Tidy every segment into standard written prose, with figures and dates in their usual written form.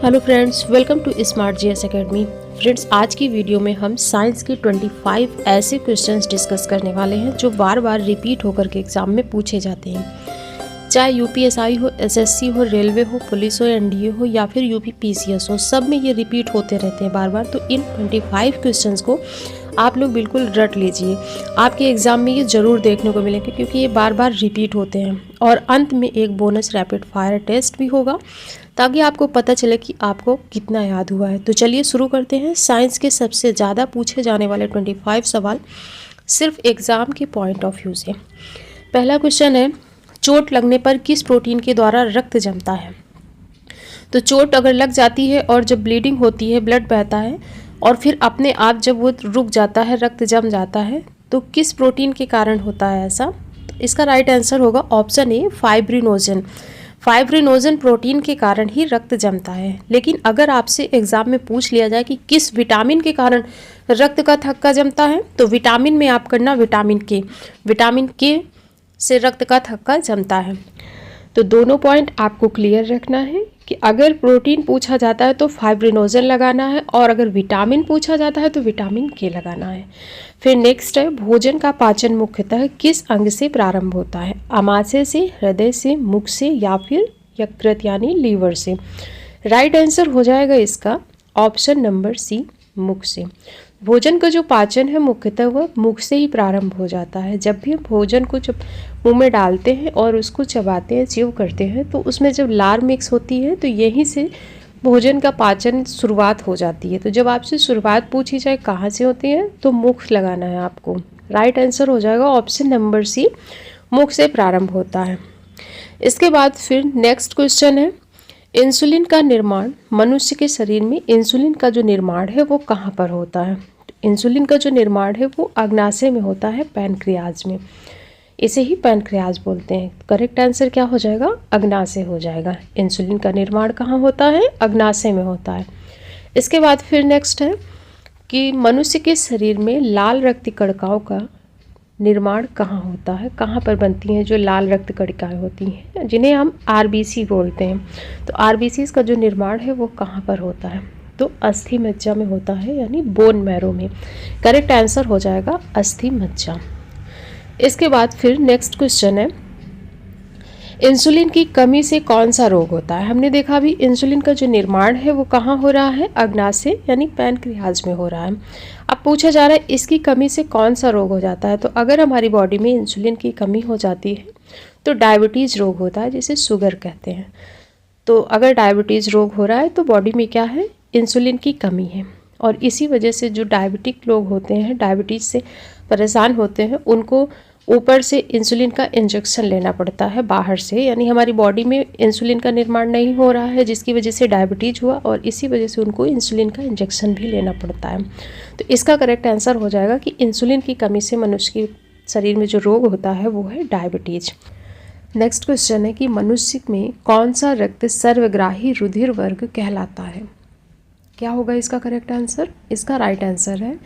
Hello friends, welcome to smart GS academy. Friends, आज की video में हम साइंस के 25 ऐसे क्वेश्चंस डिस्कस करने वाले हैं जो बार बार रिपीट होकर के एग्जाम में पूछे जाते हैं। चाहे यूपीएसआई हो, एसएससी हो, रेलवे हो, पुलिस हो, एनडीए हो या फिर यूपी पीसीएस हो, सब में ये रिपीट होते रहते हैं बार बार। तो इन 25 क्वेश्चंस को आप लोग बिल्कुल रट लीजिए। आपके एग्ज़ाम में ये ज़रूर देखने को मिलेंगे क्योंकि ये बार बार रिपीट होते हैं। और अंत में एक बोनस रैपिड फायर टेस्ट भी होगा ताकि आपको पता चले कि आपको कितना याद हुआ है। तो चलिए शुरू करते हैं। साइंस के सबसे ज़्यादा पूछे जाने वाले 25 सवाल सिर्फ एग्ज़ाम के पॉइंट ऑफ व्यू से। पहला क्वेश्चन है, चोट लगने पर किस प्रोटीन के द्वारा रक्त जमता है? तो चोट अगर लग जाती है और जब ब्लीडिंग होती है, ब्लड बहता है और फिर अपने आप जब वो रुक जाता है, रक्त जम जाता है, तो किस प्रोटीन के कारण होता है ऐसा? तो इसका राइट आंसर होगा option A, fibrinogen. Fibrinogen protein के कारण ही रक्त जमता है। लेकिन अगर आपसे एग्जाम में पूछ लिया जाए कि किस विटामिन के कारण रक्त का थक्का जमता है, तो विटामिन में आप करना विटामिन के। विटामिन के से रक्त का थक्का जमता है। तो दोनों पॉइंट आपको क्लियर रखना है कि अगर प्रोटीन पूछा जाता है तो फाइब्रिनोजन लगाना है और अगर विटामिन पूछा जाता है तो विटामिन के लगाना है। फिर नेक्स्ट है, भोजन का पाचन मुख्यतः किस अंग से प्रारंभ होता है? आमाशय से, हृदय से, मुख से या फिर यकृत यानी लीवर से? राइट आंसर हो जाएगा इसका ऑप्शन नंबर सी, मुख से। भोजन का जो पाचन है मुख्यतः वह मुख से ही प्रारंभ हो जाता है। जब भी हम भोजन को जब मुंह में डालते हैं और उसको चबाते हैं, च्यू करते हैं, तो उसमें जब लार मिक्स होती है तो यहीं से भोजन का पाचन शुरुआत हो जाती है। तो जब आपसे शुरुआत पूछी जाए कहाँ से होती है तो मुख लगाना है आपको। राइट आंसर हो जाएगा ऑप्शन नंबर सी, मुख से प्रारंभ होता है। इसके बाद फिर नेक्स्ट क्वेश्चन है, इंसुलिन का निर्माण मनुष्य के शरीर में इंसुलिन का जो निर्माण है वो कहाँ पर होता है? इंसुलिन का जो निर्माण है वो अग्नाशय में होता है, पैनक्रियाज में। इसे ही पैनक्रियाज बोलते हैं। करेक्ट आंसर क्या हो जाएगा? अग्नाशय हो जाएगा। इंसुलिन का निर्माण कहाँ होता है? अग्नाशय में होता है। इसके बाद फिर नेक्स्ट है कि मनुष्य के शरीर में लाल रक्त कणिकाओं का निर्माण कहाँ होता है? कहाँ पर बनती हैं जो लाल रक्त कणिकाएं होती हैं, जिन्हें हम आरबीसी बोलते हैं? तो आरबीसी का जो निर्माण है वो कहाँ पर होता है? तो अस्थि मज्जा में होता है, यानी बोन मैरो में। करेक्ट आंसर हो जाएगा अस्थि मज्जा। इसके बाद फिर नेक्स्ट क्वेश्चन है, इंसुलिन की कमी से कौन सा रोग होता है? हमने देखा अभी इंसुलिन का जो निर्माण है वो कहाँ हो रहा है? अग्नाशय यानी पैनक्रियाज में हो रहा है। अब पूछा जा रहा है इसकी कमी से कौन सा रोग हो जाता है? तो अगर हमारी बॉडी में इंसुलिन की कमी हो जाती है तो डायबिटीज़ रोग होता है, जिसे शुगर कहते हैं। तो अगर डायबिटीज़ रोग हो रहा है तो बॉडी में क्या है? इंसुलिन की कमी है। और इसी वजह से जो डायबिटिक लोग होते हैं, डायबिटीज़ से परेशान होते हैं, उनको ऊपर से इंसुलिन का इंजेक्शन लेना पड़ता है बाहर से। यानी हमारी बॉडी में इंसुलिन का निर्माण नहीं हो रहा है, जिसकी वजह से डायबिटीज़ हुआ और इसी वजह से उनको इंसुलिन का इंजेक्शन भी लेना पड़ता है। तो इसका करेक्ट आंसर हो जाएगा कि इंसुलिन की कमी से मनुष्य के शरीर में जो रोग होता है वो है डायबिटीज़। नेक्स्ट क्वेश्चन है कि मनुष्य में कौन सा रक्त सर्वग्राही रुधिर वर्ग कहलाता है? क्या होगा इसका करेक्ट आंसर? इसका राइट आंसर है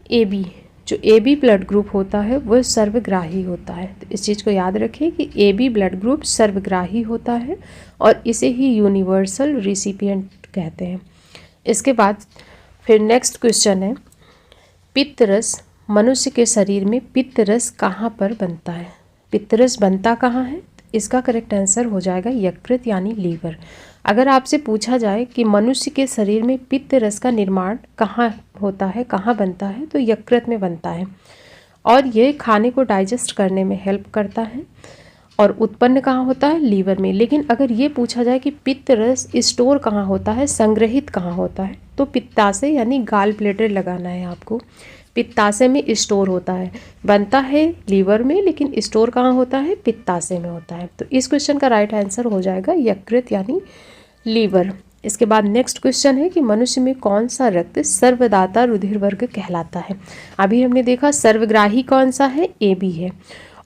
ए बी। जो ए बी ब्लड ग्रुप होता है वह सर्वग्राही होता है। तो इस चीज़ को याद रखें कि ए बी ब्लड ग्रुप सर्वग्राही होता है और इसे ही यूनिवर्सल रिसिपिएंट कहते हैं। इसके बाद फिर नेक्स्ट क्वेश्चन है, पित्तरस मनुष्य के शरीर में पित्तरस कहाँ पर बनता है? पित्तरस बनता कहाँ है? इसका करेक्ट आंसर हो जाएगा यकृत यानी लीवर। अगर आपसे पूछा जाए कि मनुष्य के शरीर में पित्त रस का निर्माण कहाँ होता है, कहाँ बनता है, तो यकृत में बनता है और ये खाने को डाइजेस्ट करने में हेल्प करता है। और उत्पन्न कहाँ होता है? लीवर में। लेकिन अगर ये पूछा जाए कि पित्त रस स्टोर कहाँ होता है, संग्रहित कहाँ होता है, तो पित्ताशय यानी गाल ब्लैडर लगाना है आपको। पित्ताशय में स्टोर होता है, बनता है लीवर में लेकिन स्टोर कहाँ होता है? पित्ताशय में होता है। तो इस क्वेश्चन का राइट आंसर हो जाएगा यकृत यानी लीवर। इसके बाद नेक्स्ट क्वेश्चन है कि मनुष्य में कौन सा रक्त सर्वदाता रुधिर वर्ग कहलाता है? अभी हमने देखा सर्वग्राही कौन सा है? ए बी है।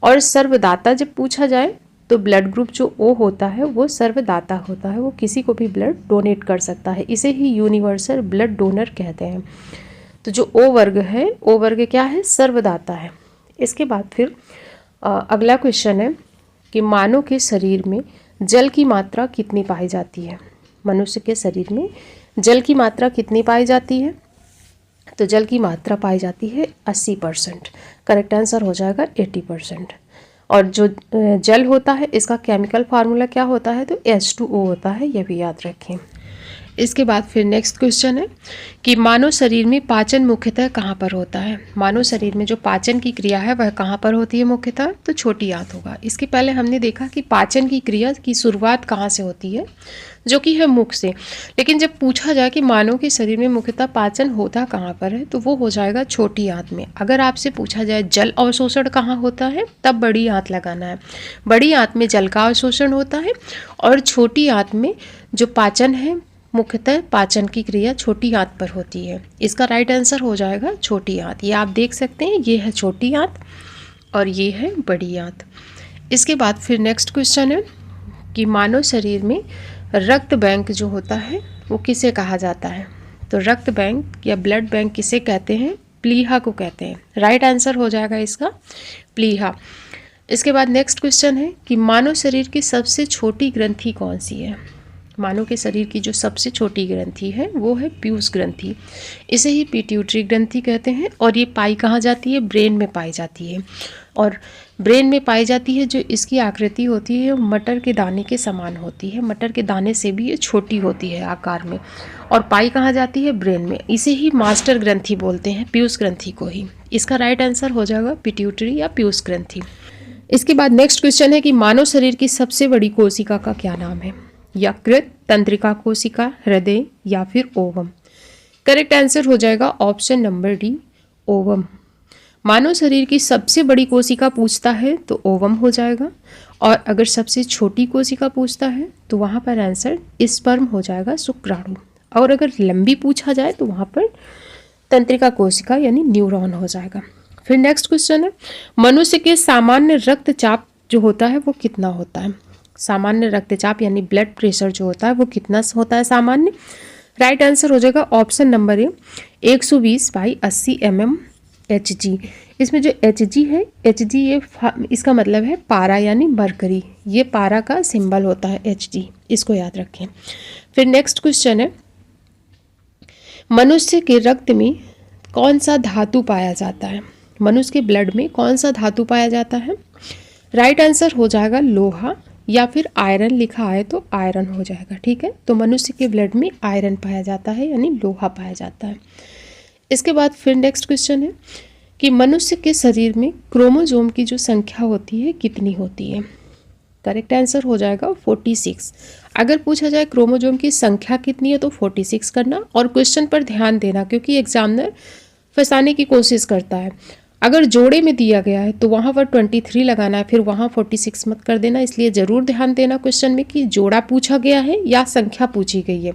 और सर्वदाता जब पूछा जाए तो ब्लड ग्रुप जो ओ होता है वो सर्वदाता होता है, वो किसी को भी ब्लड डोनेट कर सकता है। इसे ही यूनिवर्सल ब्लड डोनर कहते हैं। तो जो ओ वर्ग है, ओ वर्ग क्या है? सर्वदाता है। इसके बाद फिर अगला क्वेश्चन है कि मानव के शरीर में जल की मात्रा कितनी पाई जाती है? मनुष्य के शरीर में जल की मात्रा कितनी पाई जाती है? तो जल की मात्रा पाई जाती है 80%। करेक्ट आंसर हो जाएगा 80%। और जो जल होता है इसका केमिकल फार्मूला क्या होता है? तो H2O होता है, यह भी याद रखें। इसके बाद फिर नेक्स्ट क्वेश्चन है कि मानव शरीर में पाचन मुख्यतः कहाँ पर होता है? मानव शरीर में जो पाचन की क्रिया है वह कहाँ पर होती है मुख्यतः? तो छोटी आंत होगा। इसके पहले हमने देखा कि पाचन की क्रिया की शुरुआत कहाँ से होती है, जो कि है मुख से। लेकिन जब पूछा जाए कि मानव के शरीर में मुख्यतः पाचन होता कहाँ पर है, तो वो हो जाएगा छोटी आंत में। अगर आपसे पूछा जाए जल अवशोषण कहाँ होता है, तब बड़ी आंत लगाना है। बड़ी आंत में जल का अवशोषण होता है और छोटी आंत में जो पाचन है, मुख्यतः पाचन की क्रिया छोटी आंत पर होती है। इसका राइट आंसर हो जाएगा छोटी आंत। ये आप देख सकते हैं, ये है छोटी आंत और ये है बड़ी आंत। इसके बाद फिर नेक्स्ट क्वेश्चन है कि मानव शरीर में रक्त बैंक जो होता है वो किसे कहा जाता है? तो रक्त बैंक या ब्लड बैंक किसे कहते हैं? प्लीहा को कहते हैं। राइट आंसर हो जाएगा इसका प्लीहा। इसके बाद नेक्स्ट क्वेश्चन है कि मानव शरीर की सबसे छोटी ग्रंथि कौन सी है? मानव के शरीर की जो सबसे छोटी ग्रंथि है वो है पीयूष ग्रंथि। इसे ही पिट्यूटरी ग्रंथि कहते हैं। और ये पाई कहाँ जाती है? ब्रेन में पाई जाती है। और ब्रेन में पाई जाती है। जो इसकी आकृति होती है वो मटर के दाने के समान होती है। मटर के दाने से भी ये छोटी होती है आकार में। और पाई कहाँ जाती है? ब्रेन में। इसे ही मास्टर ग्रंथि बोलते हैं, पीयूष ग्रंथि को ही। इसका राइट आंसर हो जाएगा पिट्यूटरी या पीयूष ग्रंथि। इसके बाद नेक्स्ट क्वेश्चन है कि मानव शरीर की सबसे बड़ी कोशिका का क्या नाम है? यकृत, तंत्रिका कोशिका, हृदय या फिर ओवम। करेक्ट आंसर हो जाएगा ऑप्शन नंबर डी, ओवम। मानव शरीर की सबसे बड़ी कोशिका पूछता है तो ओवम हो जाएगा। और अगर सबसे छोटी कोशिका पूछता है तो वहाँ पर आंसर स्पर्म हो जाएगा, शुक्राणु। और अगर लंबी पूछा जाए तो वहाँ पर तंत्रिका कोशिका यानी न्यूरॉन हो जाएगा। फिर नेक्स्ट क्वेश्चन है मनुष्य के सामान्य रक्तचाप जो होता है वो कितना होता है? सामान्य रक्तचाप यानी ब्लड प्रेशर जो होता है वो कितना होता है सामान्य? राइट आंसर हो जाएगा option number A, 120/80 mm Hg। इसमें जो Hg है, Hg ये इसका मतलब है पारा यानी मरकरी। ये पारा का सिंबल होता है Hg, इसको याद रखें। फिर नेक्स्ट क्वेश्चन है मनुष्य के रक्त में कौन सा धातु पाया जाता है? मनुष्य के ब्लड में कौन सा धातु पाया जाता है? राइट आंसर हो जाएगा लोहा या फिर आयरन। लिखा है तो आयरन हो जाएगा, ठीक है। तो मनुष्य के ब्लड में आयरन पाया जाता है यानी लोहा पाया जाता है। इसके बाद फिर नेक्स्ट क्वेश्चन है कि मनुष्य के शरीर में क्रोमोसोम की जो संख्या होती है कितनी होती है? करेक्ट आंसर हो जाएगा 46। अगर पूछा जाए क्रोमोसोम की संख्या कितनी है तो 46 करना। और क्वेश्चन पर ध्यान देना क्योंकि एग्जामिनर फंसाने की कोशिश करता है। अगर जोड़े में दिया गया है तो वहाँ पर 23 लगाना है, फिर वहाँ 46 मत कर देना। इसलिए ज़रूर ध्यान देना क्वेश्चन में कि जोड़ा पूछा गया है या संख्या पूछी गई है।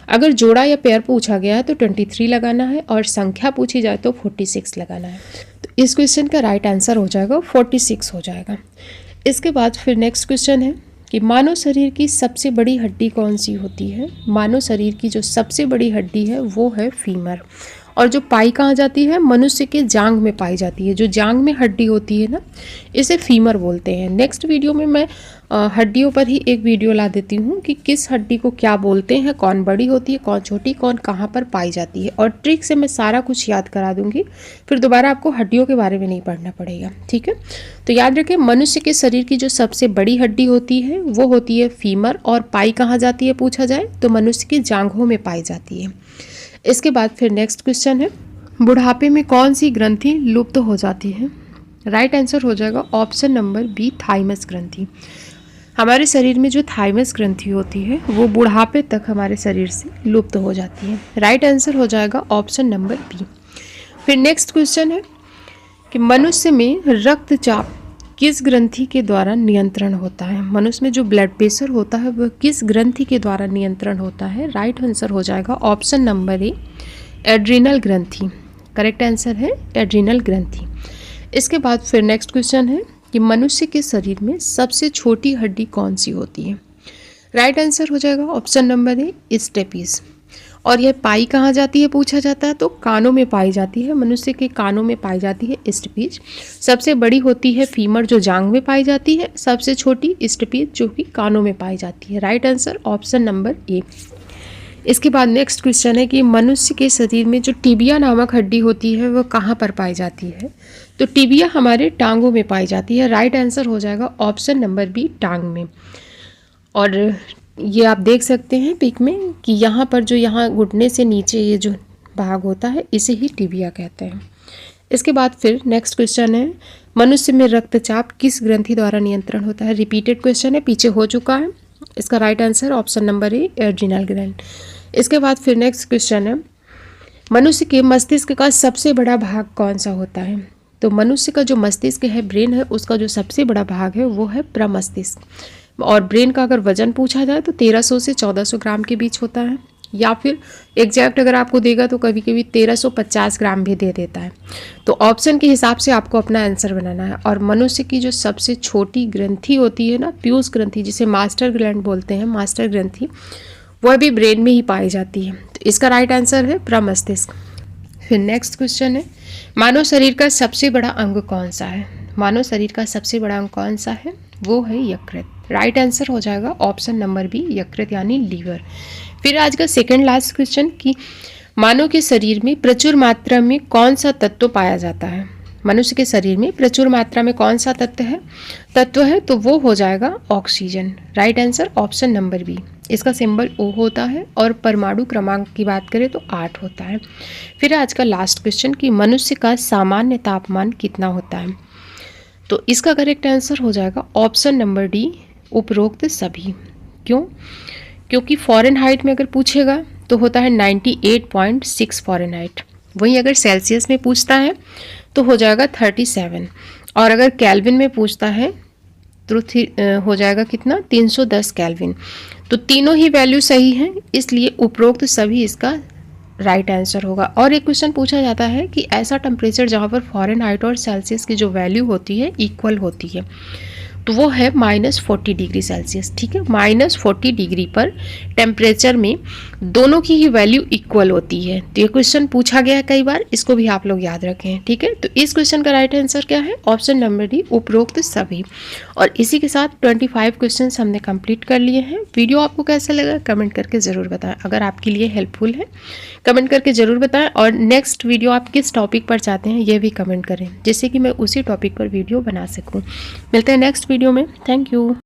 अगर जोड़ा या पेयर पूछा गया है तो 23 लगाना है और संख्या पूछी जाए तो 46 लगाना है। तो इस क्वेश्चन का राइट आंसर हो जाएगा 46 हो जाएगा। इसके बाद फिर नेक्स्ट क्वेश्चन है कि मानव शरीर की सबसे बड़ी हड्डी कौन सी होती है? मानव शरीर की जो सबसे बड़ी हड्डी है वो है फीमर। और जो पाई कहाँ जाती है? मनुष्य के जांघ में पाई जाती है। जो जांघ में हड्डी होती है ना, इसे फीमर बोलते हैं। नेक्स्ट वीडियो में मैं हड्डियों पर ही एक वीडियो ला देती हूँ कि किस हड्डी को क्या बोलते हैं, कौन बड़ी होती है, कौन छोटी, कौन कहाँ पर पाई जाती है। और ट्रिक से मैं सारा कुछ याद करा दूँगी, फिर दोबारा आपको हड्डियों के बारे में नहीं पढ़ना पड़ेगा, ठीक है। तो याद रखें मनुष्य के शरीर की जो सबसे बड़ी हड्डी होती है वो होती है फीमर। और पाई कहाँ जाती है पूछा जाए तो मनुष्य की जांघों में पाई जाती है। इसके बाद फिर नेक्स्ट क्वेश्चन है बुढ़ापे में कौन सी ग्रंथि लुप्त हो जाती है? राइट आंसर हो जाएगा ऑप्शन नंबर बी, थाइमस ग्रंथि। हमारे शरीर में जो थाइमस ग्रंथि होती है वो बुढ़ापे तक हमारे शरीर से लुप्त हो जाती है। राइट आंसर हो जाएगा ऑप्शन नंबर बी। फिर नेक्स्ट क्वेश्चन है कि मनुष्य में रक्तचाप किस ग्रंथि के द्वारा नियंत्रण होता है? मनुष्य में जो ब्लड प्रेशर होता है वह किस ग्रंथि के द्वारा नियंत्रण होता है? राइट आंसर हो जाएगा ऑप्शन नंबर ए, एड्रीनल ग्रंथि। करेक्ट आंसर है एड्रीनल ग्रंथि। इसके बाद फिर नेक्स्ट क्वेश्चन है कि मनुष्य के शरीर में सबसे छोटी हड्डी कौन सी होती है? राइट आंसर हो जाएगा ऑप्शन नंबर ए, स्टेपीज। और यह पाई कहाँ जाती है पूछा जाता है, तो कानों में पाई जाती है, मनुष्य के कानों में पाई जाती है ईस्टपीज। सबसे बड़ी होती है फीमर जो जांघ में पाई जाती है, सबसे छोटी ईस्टपीज जो कि कानों में पाई जाती है। Right answer option number A. इसके बाद नेक्स्ट क्वेश्चन है कि मनुष्य के शरीर में जो टिबिया नामक हड्डी होती है वह कहाँ पर पाई जाती है, तो टिबिया हमारे टांगों में पाई जाती है। राइट आंसर हो जाएगा ऑप्शन नंबर बी, टांग में। और ये आप देख सकते हैं पिक में कि यहाँ पर जो यहाँ घुटने से नीचे ये जो भाग होता है इसे ही टिबिया कहते हैं। इसके बाद फिर नेक्स्ट क्वेश्चन है मनुष्य में रक्तचाप किस ग्रंथि द्वारा नियंत्रण होता है। रिपीटेड क्वेश्चन है, पीछे हो चुका है। इसका right answer option number A, adrenal gland. इसके बाद फिर नेक्स्ट क्वेश्चन है मनुष्य के मस्तिष्क का सबसे बड़ा भाग कौन सा होता है, तो मनुष्य का जो मस्तिष्क है, ब्रेन है, उसका जो सबसे बड़ा भाग है वो है प्रमस्तिष्क। और ब्रेन का अगर वजन पूछा जाए तो 1300 से 1400 ग्राम के बीच होता है, या फिर एग्जैक्ट अगर आपको देगा तो कभी कभी 1350 ग्राम भी दे देता है। तो ऑप्शन के हिसाब से आपको अपना आंसर बनाना है। और मनुष्य की जो सबसे छोटी ग्रंथि होती है ना, पीयूष ग्रंथि, जिसे मास्टर ग्लैंड बोलते हैं, मास्टर ग्रंथि, वह भी ब्रेन में ही पाई जाती है। तो इसका राइट आंसर है प्रमस्तिष्क। फिर नेक्स्ट क्वेश्चन है मानव शरीर का सबसे बड़ा अंग कौन सा है। मानव शरीर का सबसे बड़ा अंग कौन सा है, वो है यकृत। राइट आंसर हो जाएगा ऑप्शन नंबर बी, यकृत यानी लीवर। फिर आज का सेकंड लास्ट क्वेश्चन कि मानव के शरीर में प्रचुर मात्रा में कौन सा तत्व पाया जाता है। मनुष्य के शरीर में प्रचुर मात्रा में कौन सा तत्व है, तो वो हो जाएगा oxygen. Right answer option number B. इसका सिंबल O होता है और परमाणु क्रमांक की बात करें तो 8 होता है। फिर आज का लास्ट क्वेश्चन कि मनुष्य का सामान्य तापमान कितना होता है, तो इसका करेक्ट आंसर हो जाएगा ऑप्शन नंबर डी, उपरोक्त सभी। क्यों? क्योंकि फ़ारेनहाइट में अगर पूछेगा तो होता है 98.6 फ़ारेनहाइट, वहीं अगर सेल्सियस में पूछता है तो हो जाएगा 37, और अगर केल्विन में पूछता है तो हो जाएगा कितना, 310 केल्विन। तो तीनों ही वैल्यू सही हैं, इसलिए उपरोक्त सभी इसका राइट आंसर होगा। और एक क्वेश्चन पूछा जाता है कि ऐसा टेम्परेचर जहाँ पर फ़ारेनहाइट और सेल्सियस की जो वैल्यू होती है इक्वल होती है, तो वो है -40 डिग्री सेल्सियस। ठीक है, -40 डिग्री पर टेम्परेचर में दोनों की ही वैल्यू इक्वल होती है। तो ये क्वेश्चन पूछा गया है कई बार, इसको भी आप लोग याद रखें। ठीक है, तो इस क्वेश्चन का राइट आंसर क्या है, ऑप्शन नंबर डी, उपरोक्त सभी। और इसी के साथ 25 क्वेश्चन हमने कंप्लीट कर लिए हैं। वीडियो आपको कैसा लगा कमेंट करके ज़रूर बताएं। अगर आपके लिए हेल्पफुल है कमेंट करके ज़रूर बताएं, और नेक्स्ट वीडियो आप किस टॉपिक पर चाहते हैं ये भी कमेंट करें, जिससे कि मैं उसी टॉपिक पर वीडियो बना सकूँ। मिलते हैं नेक्स्ट वीडियो में। Thank you.